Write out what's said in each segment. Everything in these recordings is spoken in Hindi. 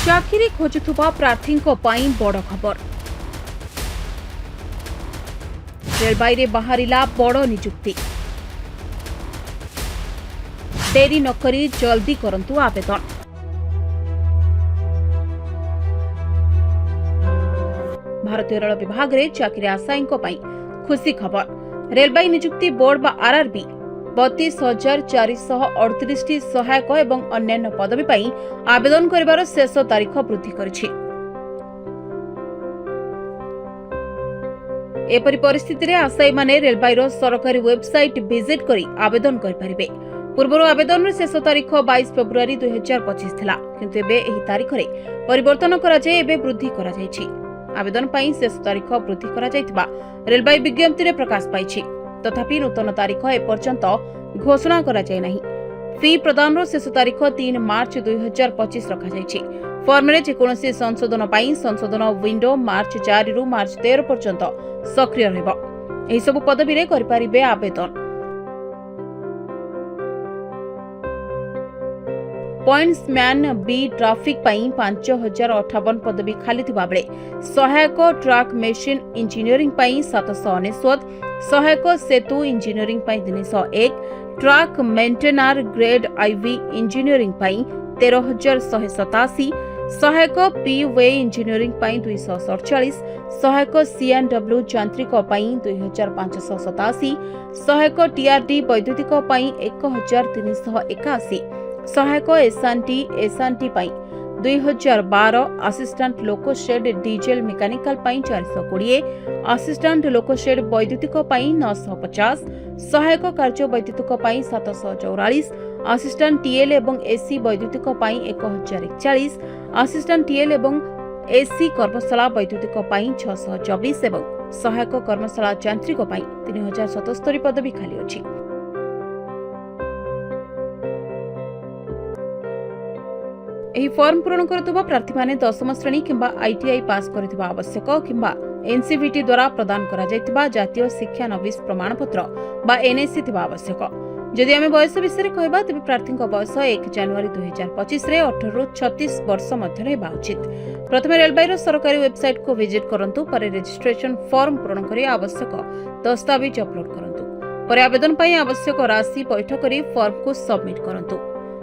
चाकरी खोजुवा प्रार्थी बड़ खबर रेलवे बाहरिला बड़ निजुक्ति देरी नकरी जल्दी करंतु आवेदन। भारतीय रेल विभाग रे चाकरी आशायी खुशी खबर रेलवे निजुक्ति बोर्ड आरआरबी 32,438 सहायक एवं अन्य पदवी पर आवेदन करिवार शेष तारीख वृद्धि करिछि। एपरि परिस्थिति रे आशायी माने रेलवे सरकारी वेबसाइट विजिट करी आवेदन करि परिबे। पूर्व आवेदन शेष तारीख 22 फेब्रुआरी 2025 थिला, किंतु एबे एही तारीख रे परिवर्तन करा जाय एबे वृद्धि करा जायछि। आवेदन पई शेष तारीख वृद्धि करा जायतिबा रेलवे विज्ञप्ति रे प्रकाश पाइछि। तथापि नूतन तारीख एपर्यंत घोषणा करा जाय नाही। फी प्रदान शेष तारीख 3 मार्च 2025 रखा जायछि। फॉर्म रे जेकोनोसी संशोधन पई संशोधन विंडो मार्च 4 रु मार्च 13 पर्यंत सक्रिय रहबो। एही सब पदवी रे करि परिबे आवेदन। पॉइंट्समैन बी ट्राफिक पई 5058 पदवी खाली थिबा बेले सहायक ट्रक मशीन इंजीनियरिंग पई 799, सहायक सेतु इंजीनियरिंग पई 301, truck maintainer grade IV engineering पई 13187, सहायक पी वे इंजीनियरिंग पई 247, सहायक सीएनडब्ल्यू यांत्रिक पई 2587, सहायक टीआरडी वैद्युतिक पई 1381, सहायक एसआनटी पई 2012, असिस्टेंट लोकोशेड डीजेल मेकानिकल पई 420, असिस्टेंट लोकोशेड वैद्युतिक पई 950, सहायक कार्य वैद्युतिक पई 744, असिस्टेंट टीएल एवं एसी वैद्युतिक पई 1041, असिस्टेंट टीएल एवं एसी कर्मशाला वैद्युतिक पई 624 एवं सहायक कर्मशाला यांत्रिक पई 3077 पदवी खाली अछि। एही फॉर्म पूरण करथुवा प्रार्थी माने 10म श्रेणी किंबा आईटीआई पास करथिबा आवश्यक किंबा एनसीवीटी द्वारा प्रदान करा जायतिबा जातीय शिक्षा नवीस प्रमाणपत्र बा एनएससी थिबा आवश्यक। जदि आमे बयस विषय कहबा तबे प्रार्थी बयस 1 जनवरी 2025 रे 18 रु 36 वर्ष मध्य हेबा उचित। प्रथमे रेलवे सरकारी वेबसाइट को विजिट करंतु, पर रजिस्ट्रेशन फॉर्म पूरण करी आवश्यक दस्तावेज अपलोड करंतु, पर आवेदन पई आवश्यक राशि पैठ करी फॉर्म को सबमिट करंतु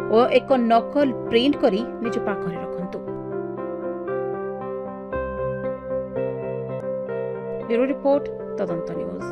और एक नकल प्रिंट करी निज पाखरे रखंतु। ब्यूरो रिपोर्ट तदंत न्यूज।